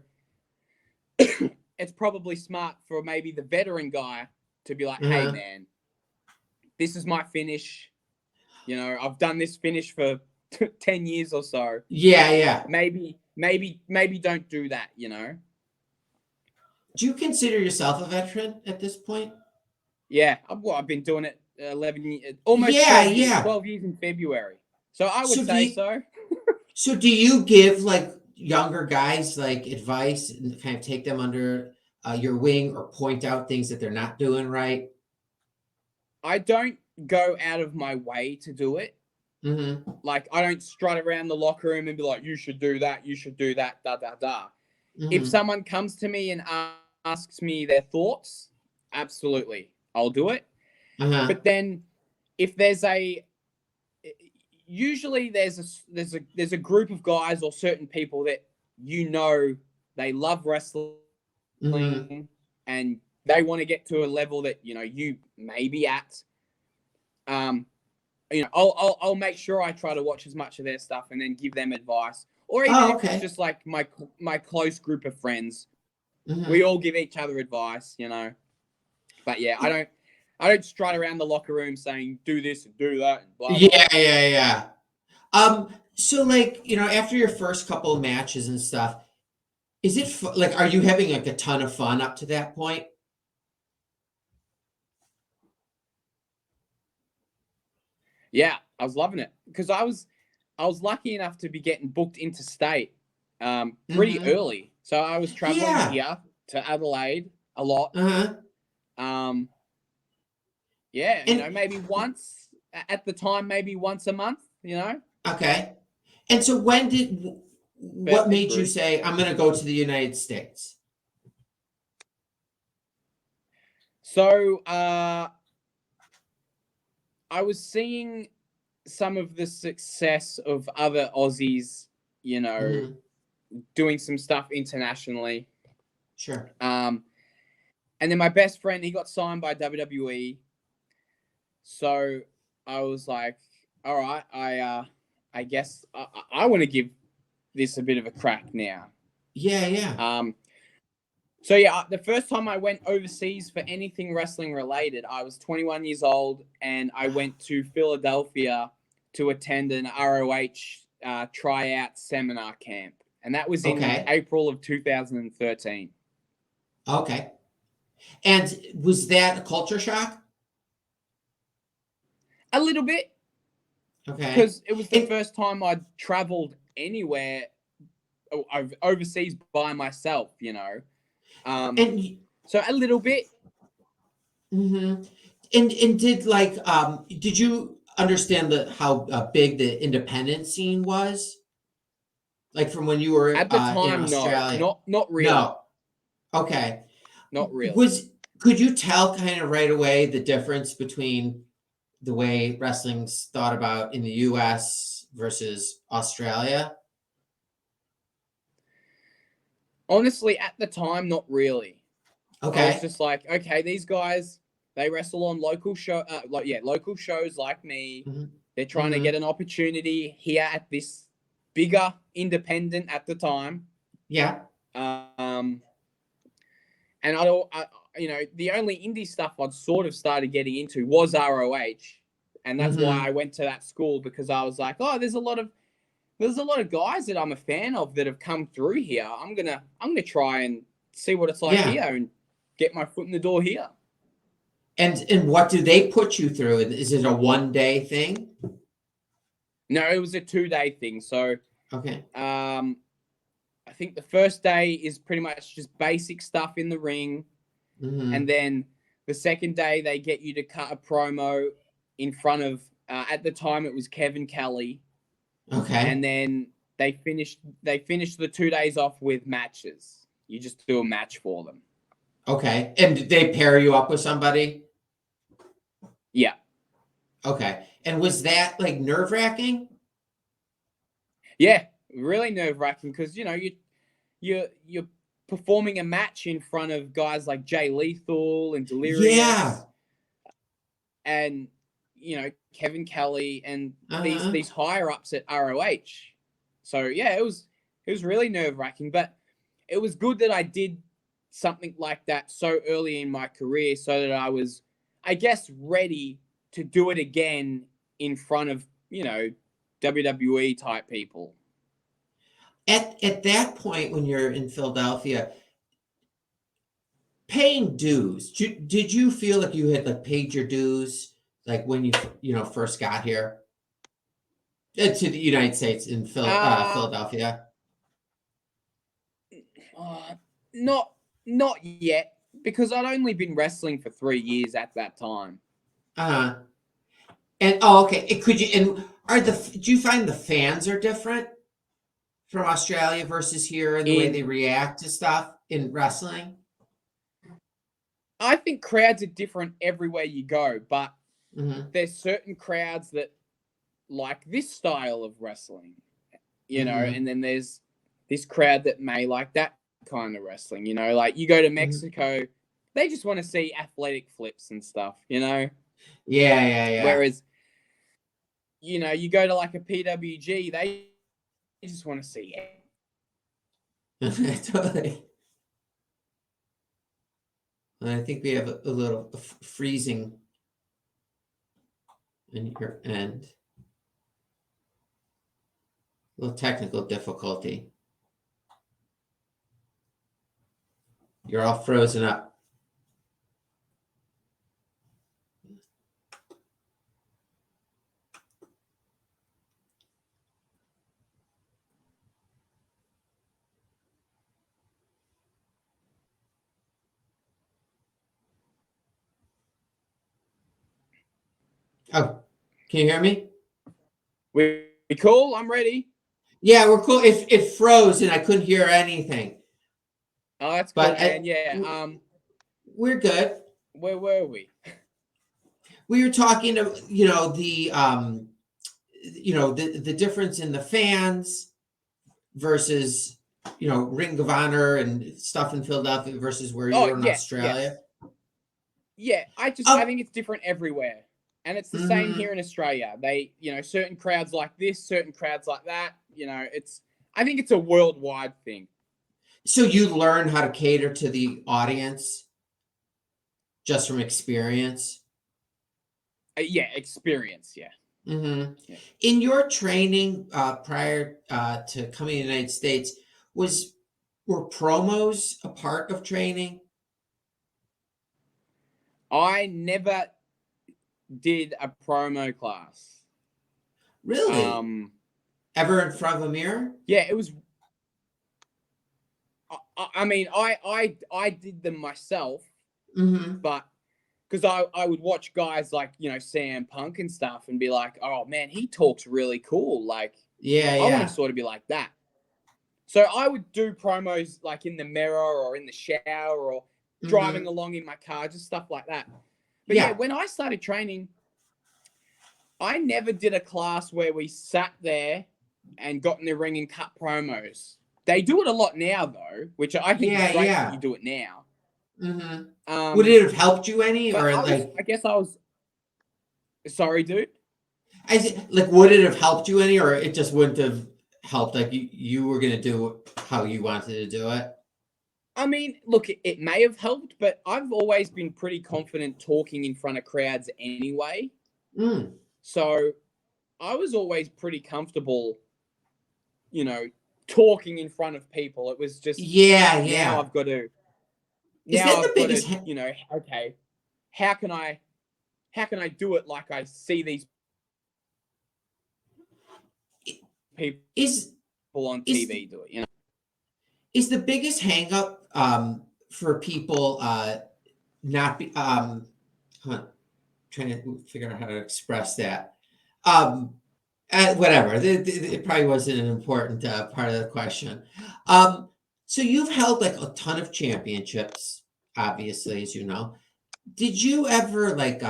it's probably smart for maybe the veteran guy to be like, hey man, this is my finish. I've done this finish for 10 years or so. Yeah. Maybe don't do that, Do you consider yourself a veteran at this point? Yeah, I've been doing it 11 years, almost 12 years, 12 years in February. So I would say so. So do you give like younger guys like advice and kind of take them under your wing or point out things that they're not doing right? I don't go out of my way to do it. Mm-hmm. Like I don't strut around the locker room and be like, you should do that, da. Mm-hmm. If someone comes to me and asks me their thoughts, absolutely, I'll do it. Uh-huh. But then if usually there's a group of guys or certain people that they love wrestling and they want to get to a level that you may be at. I'll make sure I try to watch as much of their stuff and then give them advice, or even if it's just like my close group of friends, we all give each other advice, But yeah, I don't strut around the locker room saying do this and do that and blah blah. Yeah. So like, after your first couple of matches and stuff, is it like, are you having like a ton of fun up to that point? Yeah, I was loving it because I was lucky enough to be getting booked interstate pretty early. So I was traveling here to Adelaide a lot. Yeah, maybe once at the time, maybe once a month, Okay. And so what made you say, I'm going to go to the United States? So I was seeing some of the success of other Aussies, doing some stuff internationally. Sure. And then my best friend, he got signed by WWE. So I was like, all right, I guess I want to give this a bit of a crack now. Yeah. So yeah, the first time I went overseas for anything wrestling related, I was 21 years old and I went to Philadelphia to attend an ROH tryout seminar camp. And that was in April of 2013. Okay. And was that a culture shock? A little bit. Okay. Because it was the first time I'd traveled anywhere overseas by myself, so a little bit. And did like did you understand how big the independent scene was? Like from when you were At the in time, no, Australia? not really, No. Okay. not really. Could you tell kind of right away the difference between the way wrestling's thought about in the US versus Australia? Honestly, at the time, not really. I was Okay. just like, okay, these guys, they wrestle on local local shows like me. hmm They're trying to hmm get an opportunity here at this bigger independent at the time. Yeah. Um, and the only indie stuff I'd sort of started getting into was ROH, and that's why I hmm went to that school, because I was like, oh, there's a lot of guys that I'm a fan of that have come through here. I'm gonna try and see what it's like Yeah. here and get my foot in the door here. And what do they put you through? Is it a 1-day thing? No, it was a 2-day thing. So Okay. I think the first day is pretty much just basic stuff in the ring. hmm And then the second day, they get you to cut a promo in front of, at the time, it was Kevin Kelly. Okay. And then they finished the 2 days off with matches. You just do a match for them. Okay. And did they pair you up with somebody? Yeah. Okay. And was that like nerve-wracking? Yeah. Really nerve-wracking, because, you're performing a match in front of guys like Jay Lethal and Delirious. Yeah. And Kevin Kelly and Uh-huh. these higher ups at ROH. So yeah, it was really nerve wracking, but it was good that I did something like that so early in my career, so that I was, I guess, ready to do it again in front of WWE type people. At that point when you're in Philadelphia, paying dues, did you feel like you had like paid your dues like when you first got here to the United States in Uh, Philadelphia? uh not yet, because I'd only been wrestling for 3 years at that time. Uh-huh. And okay. Do you find the fans are different from Australia versus here in the way they In react to stuff in wrestling? I think crowds are different everywhere you go, but Mm-hmm. there's certain crowds that like this style of wrestling, Mm-hmm. and then there's this crowd that may like that kind of wrestling, like you go to Mm-hmm. Mexico, they just want to see athletic flips and stuff, Yeah, yeah, whereas, you go to like a PWG, they just want to see it. yeah. Totally. I think we have a little freezing in your end. A little technical difficulty. You're all frozen up. Oh, can you hear me? We cool? I'm ready. Yeah, we're cool. It froze and I couldn't hear anything, Oh, that's cool, but man. Yeah. we're good. Where were we? We were talking to the difference in the fans versus Ring of Honor and stuff in Philadelphia versus where you Oh, were in yes, Australia. yes. Yeah, I Um, think it's different everywhere. And it's the same mhm. here in Australia. They, certain crowds like this, certain crowds like that. I think it's a worldwide thing. So you learn how to cater to the audience just from experience. Yeah, experience. Yeah. hmm Yeah. In your training prior to coming to the United States, were promos a part of training? I never did a promo class. Really? Ever in front of a mirror? Yeah, it was. I mean, I did them myself, hmm but because I would watch guys like, you know, CM Punk and stuff and be like, oh man, he talks really cool. Like, Yeah, I want yeah. to sort of be like that. So I would do promos like in the mirror or in the shower or driving along in my car, just stuff like that. But yeah, when I started training, I never did a class where we sat there and got in the ring and cut promos. They do it a lot now, though, which I think is great that you do it now. Would it have helped you any, or I guess I was. Sorry, dude. Would it have helped you any, or it just wouldn't have helped? Like you were gonna do how you wanted to do it. I mean, look, it may have helped, but I've always been pretty confident talking in front of crowds anyway. So I was always pretty comfortable, you know, talking in front of people. It was just now I've got to. Now I've got to, you know, okay, how can I do it like I see these people on TV do it, you know? Is the biggest hang up for people not be trying to figure out how to express that. Whatever. It probably wasn't an important part of the question. So you've held like a ton of championships, obviously, as you know. Did you ever like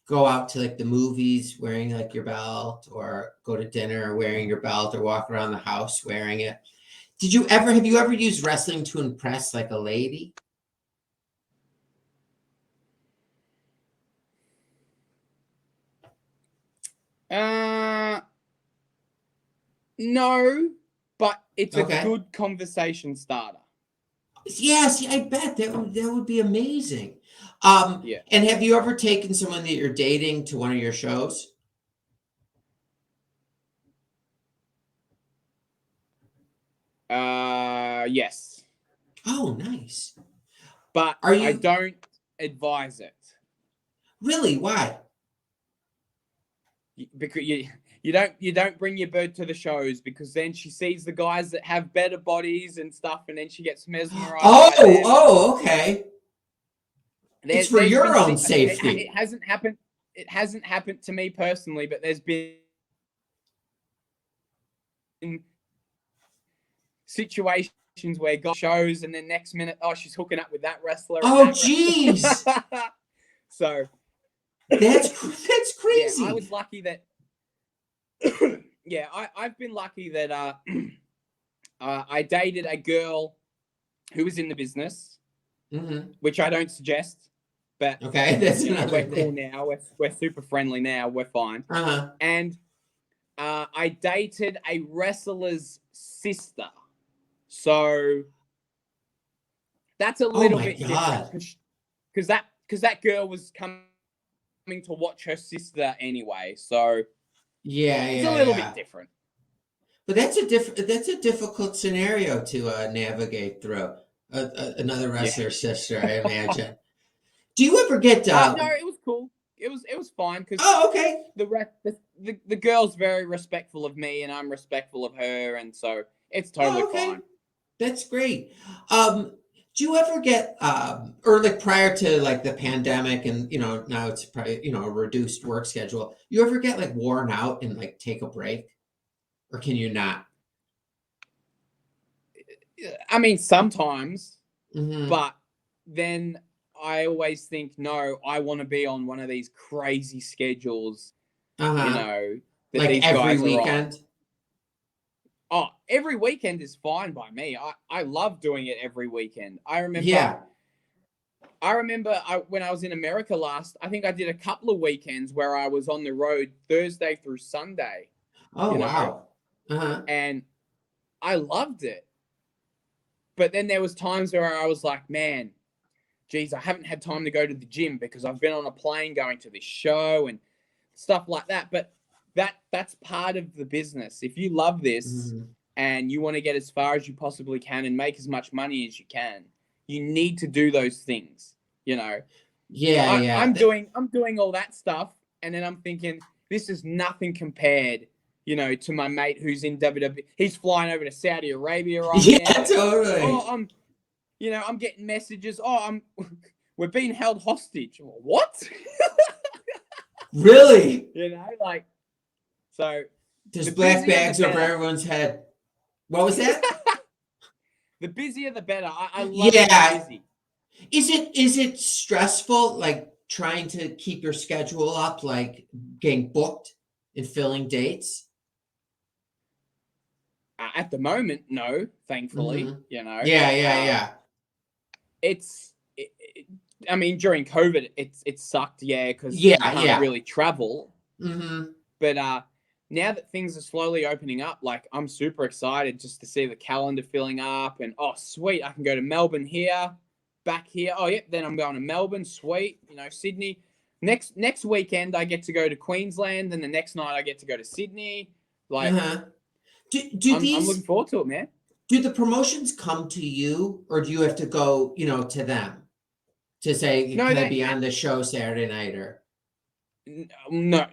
go out to like the movies wearing like your belt, or go to dinner wearing your belt, or walk around the house wearing it? Have you ever used wrestling to impress like a lady? No, but it's a good conversation starter. Yeah, see, I bet that would be amazing. And have you ever taken someone that you're dating to one of your shows? Yes. Oh, nice. But I don't advise it. Really? Why? Because you don't bring your bird to the shows, because then she sees the guys that have better bodies and stuff, and then she gets mesmerized. Okay. It's for your own safety. It hasn't happened. It hasn't happened to me personally, but there's been situations where guys shows, and then next minute, oh, she's hooking up with that wrestler. Oh, jeez. So that's crazy. Yeah, I was lucky that. I've been lucky that I dated a girl who was in the business, which I don't suggest. But okay, that's we're cool now. We're super friendly now. We're fine. And I dated a wrestler's sister, so that's a little bit different, because that girl was coming to watch her sister anyway. So it's a little bit different. But that's a difficult scenario to navigate through. Another wrestler's sister, I imagine. Do you ever get? No, it was cool. It was fine because. Oh, okay. The girl's very respectful of me, and I'm respectful of her, and so it's totally fine. That's great. Do you ever get or like prior to like the pandemic, and you know now it's probably a reduced work schedule? You ever get like worn out and like take a break, or can you not? I mean, sometimes, but then I always think, no, I want to be on one of these crazy schedules, you know, that like these every guys weekend. Are on. Oh, every weekend is fine by me. I love doing it every weekend. I remember. Yeah. I remember when I was in America last, I think I did a couple of weekends where I was on the road Thursday through Sunday. Oh, wow. And I loved it. But then there was times where I was like, man, geez, I haven't had time to go to the gym because I've been on a plane going to this show and stuff like that. But that's part of the business. If you love this and you want to get as far as you possibly can and make as much money as you can, you need to do those things, you know. I'm doing all that stuff, and then I'm thinking, this is nothing compared, you know, to my mate who's in WWE. He's flying over to Saudi Arabia right now. Totally. Oh, I'm getting messages. Oh, we're being held hostage. What? Really? You know, like, so There's the black busier, bags the over better. everyone's head. What was that? The busier, the better. I love Yeah. being busy. Is it stressful, like trying to keep your schedule up, like getting booked and filling dates? At the moment, no, thankfully, Mhm. you know. Yeah. It's, I mean, during COVID, it sucked, yeah, because you Yeah, can't yeah. really travel. Mhm. But now that things are slowly opening up, like, I'm super excited just to see the calendar filling up, and oh, sweet, I can go to Melbourne here, back here. Oh, yep, then I'm going to Melbourne, sweet. You know, Sydney. Next weekend, I get to go to Queensland, and the next night I get to go to Sydney. Like, Uh-huh. Do I'm looking forward to it, man. do the promotions come to you, or do you have to go, to them to say, No, can I be on the show Saturday night, or? no.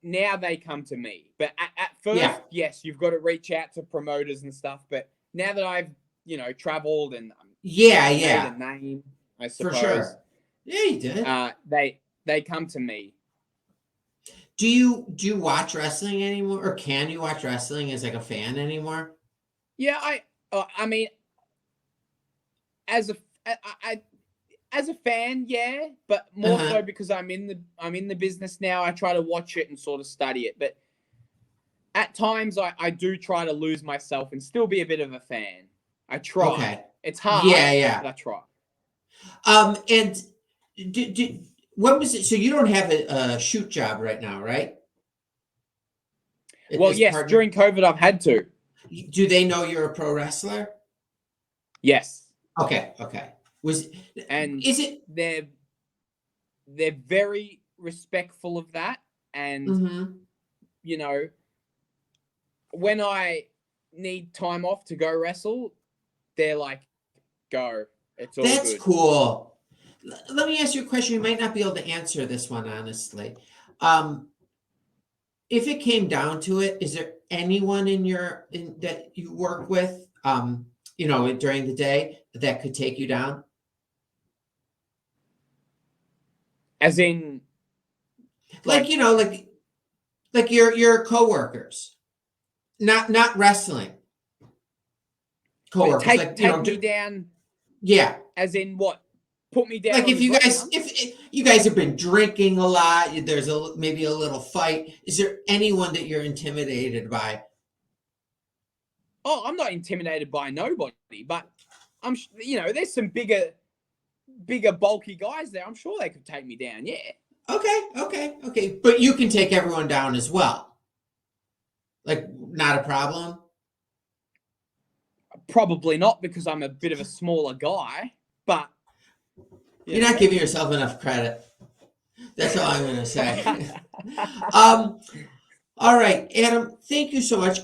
Now they come to me. But at first, Yeah. yes, you've got to reach out to promoters and stuff. But now that I've traveled and Yeah, made yeah, a name, I for suppose. sure. Yeah, you did. They come to me. Do you watch wrestling anymore, or can you watch wrestling as like a fan anymore? Yeah, I mean, as a I as a fan, yeah, but more Uh-huh. so because I'm in the business now. I try to watch it and sort of study it, but at times I do try to lose myself and still be a bit of a fan. I try. Okay. It's hard, Yeah. but I try. And what was it? So you don't have a shoot job right now, right? Well, As yes, partner, during COVID I've had to. do they know you're a pro wrestler? Yes. Okay. Was And is it? they're very respectful of that, and Mm-hmm. you know, when I need time off to go wrestle, they're like, go. It's all That's good. cool. Let me ask you a question. You might not be able to answer this one honestly. Um, if it came down to it, is there anyone that you work with, during the day that could take you down? As in, Like, like your coworkers, not wrestling coworkers, like, take me down. yeah. As in what? Put me down Like on if the you ground. guys, if you guys have been drinking a lot, there's maybe a little fight. Is there anyone that you're intimidated by? Oh, I'm not intimidated by nobody, but there's some bigger, bulky guys there. I'm sure they could take me down. Yeah. Okay. But you can take everyone down as well. Like, not a problem. Probably not because I'm a bit of a smaller guy, but You're not giving yourself enough credit. That's all I'm going to say. All right, Adam, thank you so much.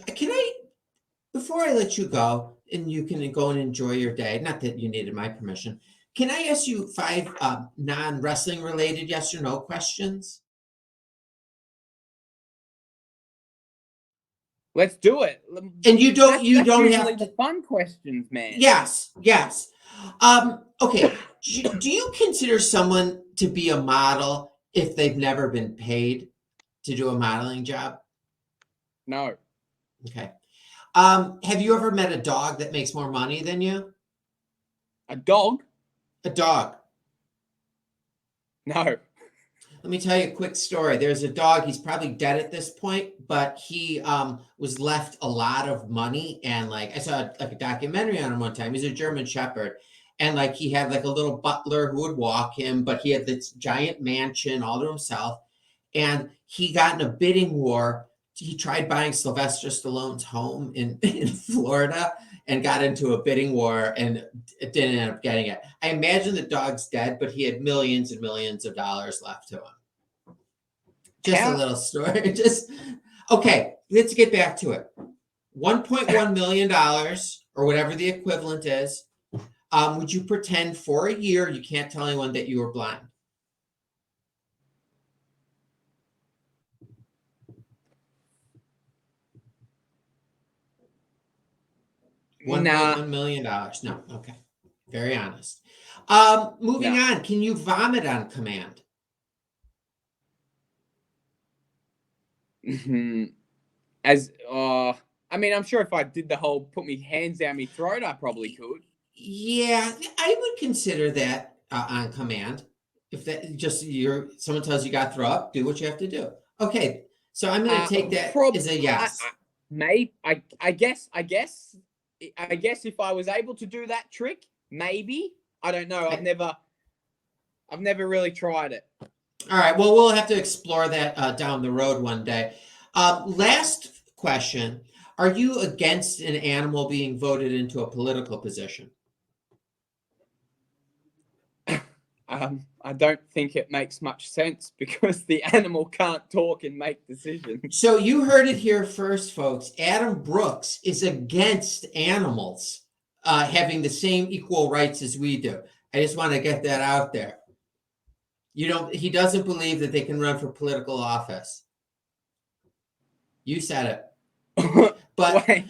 Before I let you go, and you can go and enjoy your day, not that you needed my permission, can I ask you 5 non-wrestling related yes or no questions? Let's do it. And you That's don't usually have the to. fun questions, man. Yes. Okay. Do you consider someone to be a model if they've never been paid to do a modeling job? No. Okay. Have you ever met a dog that makes more money than you? A dog? A dog. No. Let me tell you a quick story. There's a dog. He's probably dead at this point, but he was left a lot of money. And like I saw like a documentary on him one time. He's a German Shepherd, and like he had like a little butler who would walk him, but he had this giant mansion all to himself. And he got in a bidding war. He tried buying Sylvester Stallone's home in Florida and got into a bidding war and it didn't end up getting it. I imagine the dog's dead, but he had millions and millions of dollars left to him. Just a little story. Okay, let's get back to it. $1.1 million or whatever the equivalent is. Would you pretend for a year you can't tell anyone that you were blind? Nah. $1.1 million. No, okay. Very honest. Moving No. on, can you vomit on command? As I mean, I'm sure if I did the whole put me hands down my throat, I probably could. Yeah, I would consider that on command. If that just someone tells you got to throw up, do what you have to do. Okay, so I'm going to take that as a yes. I guess if I was able to do that trick, maybe. I don't know. I've never really tried it. All right. Well, we'll have to explore that down the road one day. Last question: are you against an animal being voted into a political position? I don't think it makes much sense because the animal can't talk and make decisions. So you heard it here first, folks. Adam Brooks is against animals having the same equal rights as we do. I just want to get that out there. He doesn't believe that they can run for political office. You said it. But Wait.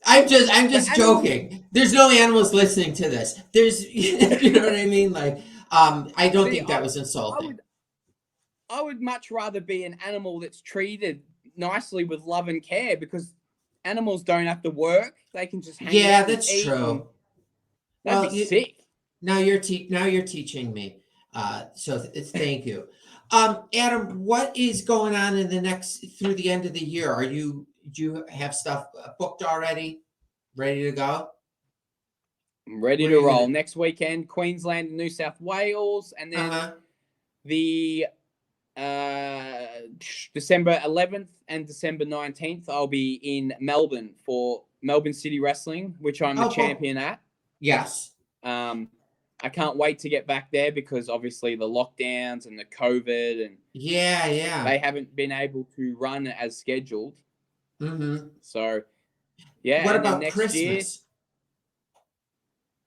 I'm just joking. There's no animals listening to this. You know what I mean? Like, I don't think that was insulting. I would much rather be an animal that's treated nicely with love and care, because animals don't have to work. They can just hang out. Yeah, that's true. That'd be sick. Now you're teaching me. So thank you. Adam, what is going on through the end of the year? Do you have stuff booked already? Ready to go? I'm ready to roll. Next weekend, Queensland and New South Wales, and then the December 11th and December 19th, I'll be in Melbourne for Melbourne City Wrestling, which I'm a champion at. Yes. I can't wait to get back there because obviously the lockdowns and the COVID and they haven't been able to run as scheduled. Mm-hmm. So, yeah. What about next Christmas?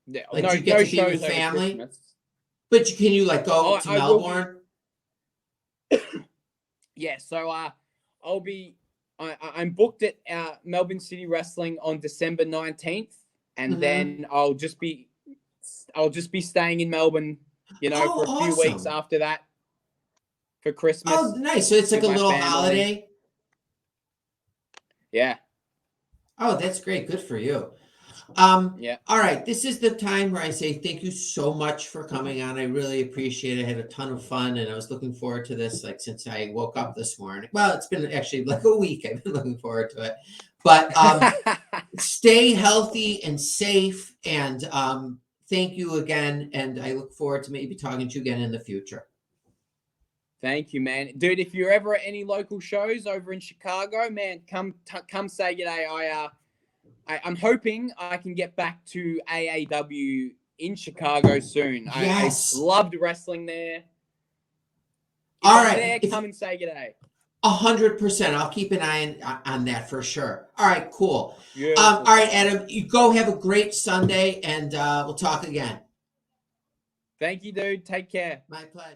Year, like, do you get to be with family? But can you go to Melbourne? Yeah. So I'll be. I'm booked at Melbourne City Wrestling on December 19th, and then I'll just be staying in Melbourne, for a few weeks after that for Christmas. Oh, nice. So it's like a little holiday. Yeah. Oh, that's great. Good for you. Yeah. All right. This is the time where I say thank you so much for coming on. I really appreciate it. I had a ton of fun, and I was looking forward to this since I woke up this morning. Well, it's been actually like a week. I've been looking forward to it. But stay healthy and safe, and thank you again, and I look forward to maybe talking to you again in the future. Thank you, man. Dude, if you're ever at any local shows over in Chicago, man, come say g'day. I'm hoping I can get back to AAW in Chicago soon. Yes. I loved wrestling there. If All right. Come and say g'day. 100%. I'll keep an eye on that for sure. All right, cool. Beautiful. All right, Adam, you go have a great Sunday, and we'll talk again. Thank you, dude. Take care. My pleasure.